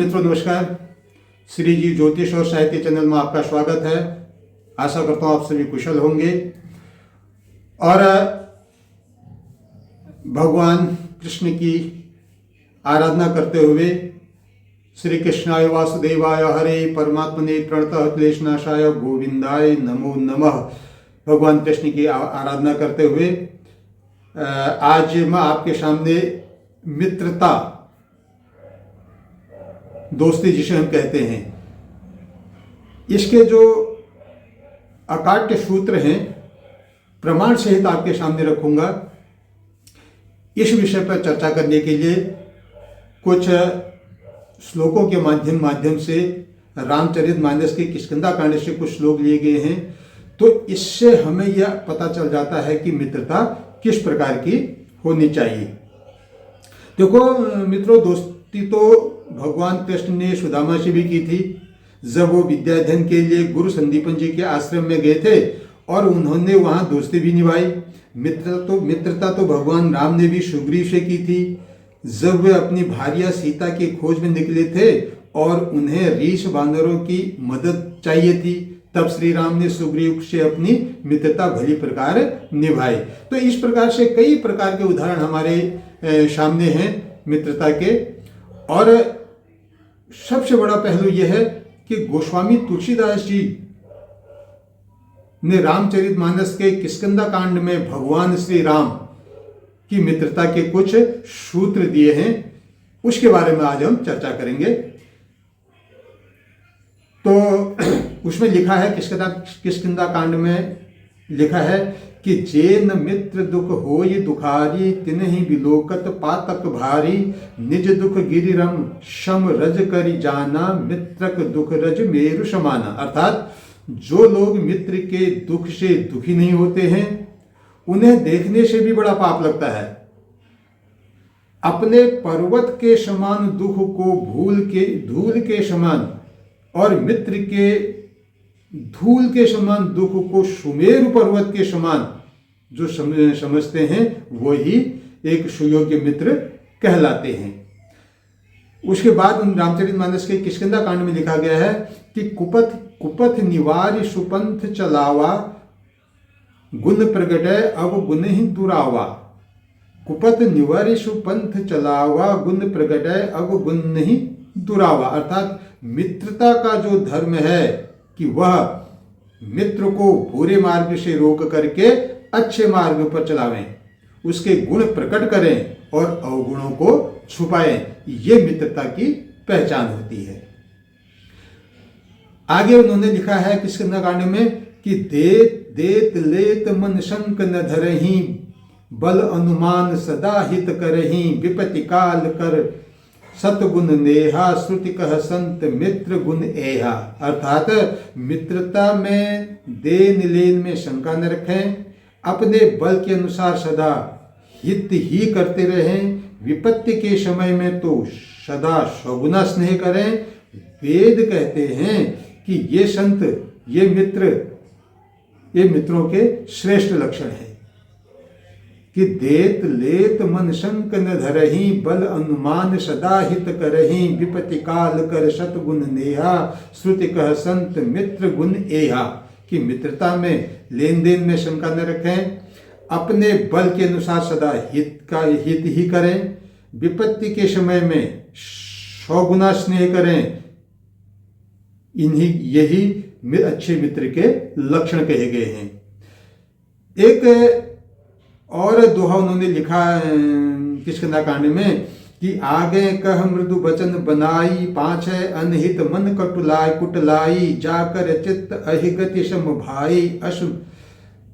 मित्रों नमस्कार। श्री जी ज्योतिष और साहित्य चैनल में आपका स्वागत है। आशा करता हूँ आप सभी कुशल होंगे और भगवान कृष्ण की आराधना करते हुए श्री कृष्णाय वासुदेवाय हरे परमात्मने प्रणतः क्लेशनाशाय गोविंदाय नमो नमः भगवान कृष्ण की आराधना करते हुए आज मैं आपके सामने मित्रता, दोस्ती जिसे हम कहते हैं, इसके जो अकाट्य सूत्र हैं प्रमाण सहित आपके सामने रखूंगा। इस विषय पर चर्चा करने के लिए कुछ श्लोकों के माध्यम से रामचरितमानस के किष्किंधा कांड से कुछ श्लोक लिए गए हैं। तो इससे हमें यह पता चल जाता है कि मित्रता किस प्रकार की होनी चाहिए। देखो मित्रों, दोस्ती तो भगवान कृष्ण ने सुदामा से भी की थी जब वो विद्याध्ययन के लिए गुरु संदीपन जी के आश्रम में गए थे और उन्होंने वहां दोस्ती भी निभाई। मित्रता तो भगवान राम ने भी सुग्रीव से की थी जब वे अपनी भार्या सीता की खोज में निकले थे और उन्हें रीछ बानरों की मदद चाहिए थी। तब श्री राम ने सुग्रीव से अपनी मित्रता भली प्रकार निभाई। तो इस प्रकार से कई प्रकार के उदाहरण हमारे सामने हैं मित्रता के। और सबसे बड़ा पहलू यह है कि गोस्वामी तुलसीदास जी ने रामचरितमानस के किष्किंधा कांड में भगवान श्री राम की मित्रता के कुछ सूत्र दिए हैं, उसके बारे में आज हम चर्चा करेंगे। तो उसमें लिखा है, किष्किंधा कांड में लिखा है कि जेन मित्र दुख होय दुखारी तिन्हि बिलोकत पातक भारी निज दुख गिरिरम शम रज करि जाना मित्रक दुख रज मेरु समाना। अर्थात जो लोग मित्र के दुख से दुखी नहीं होते हैं उन्हें देखने से भी बड़ा पाप लगता है। अपने पर्वत के समान दुख को धूल के समान और मित्र के धूल के समान दुख को सुमेरु पर्वत के समान जो समझते हैं वही एक सुयोग्य मित्र कहलाते हैं। उसके बाद रामचरितमानस के किष्किंधा कांड में लिखा गया है कि कुपथ निवारि सुपंथ चलावा गुण प्रगटै अब गुण ही दुरावा। कुपथ निवारि सुपंथ चलावा गुण प्रगटै अब गुण ही दुरावा। अर्थात मित्रता का जो धर्म है कि वह मित्र को बुरे मार्ग से रोक करके अच्छे मार्ग पर चलावें, उसके गुण प्रकट करें और अवगुणों को छुपाएं। ये मित्रता की पहचान होती है। आगे उन्होंने लिखा है किष्किंधा कांड में कि देत लेत मन शंक न धरहि बल अनुमान सदा हित करहि विपत्ति काल कर सतगुण नेहा श्रुति कह संत मित्र गुण एहा। अर्थात मित्रता में देन लेन में शंका न रखें, अपने बल के अनुसार सदा हित ही करते रहें, विपत्ति के समय में तो सदा सगुना स्नेह करें। वेद कहते हैं कि ये संत ये मित्रों के श्रेष्ठ लक्षण हैं कि देत लेत मन शंक न धरहि बल अनुमान सदा हित करहि विपत्ति काल कर सतगुण नेहा श्रुति कह संत मित्र गुण एहा। कि मित्रता में लेन देन में शंका न रखें, अपने बल के अनुसार सदा हित ही करें, विपत्ति के समय में 100 गुना स्नेह करें। यही अच्छे मित्र के लक्षण कहे गए हैं। एक और दोहा उन्होंने लिखा किष्किंधा कांड में कि आगे कह मृदु वचन बनाई पाछे अनहित मन कुटलाई जाकर चित्त अहिगति सम भाई अशु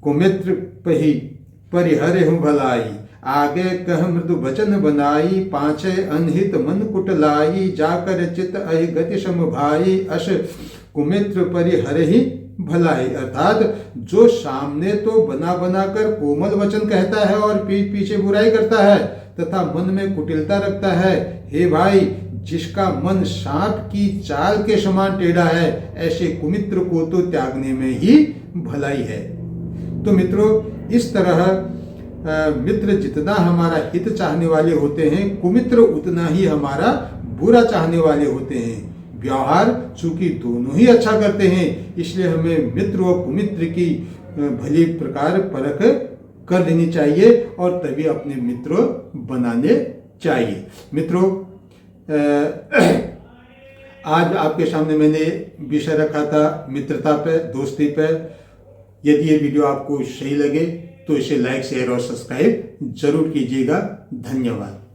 कुमित्र पही परिहरे हूँ भलाई। आगे कह मृदु वचन बनाई पाछे अनहित मन कुटलाई जाकर चित्त अहिगति सम भाई अश कुमित्र परिहरे ही भलाई। अर्थात जो सामने तो बना कर कोमल वचन कहता है और पीछे बुराई करता है तथा मन में कुटिलता रखता है, हे भाई जिसका मन सांप की चाल के समान टेढ़ा है ऐसे कुमित्र को तो त्यागने में ही भलाई है। तो मित्रों, इस तरह मित्र जितना हमारा हित चाहने वाले होते हैं, कुमित्र उतना ही हमारा बुरा चाहने वाले होते हैं। व्यवहार चूंकि दोनों ही अच्छा करते हैं, इसलिए हमें मित्र व कुमित्र की भली प्रकार परख कर लेनी चाहिए और तभी अपने मित्र बनाने चाहिए। मित्रों, आज आपके सामने मैंने विषय रखा था मित्रता पे, दोस्ती पे। यदि ये वीडियो आपको सही लगे तो इसे लाइक, शेयर और सब्सक्राइब जरूर कीजिएगा। धन्यवाद।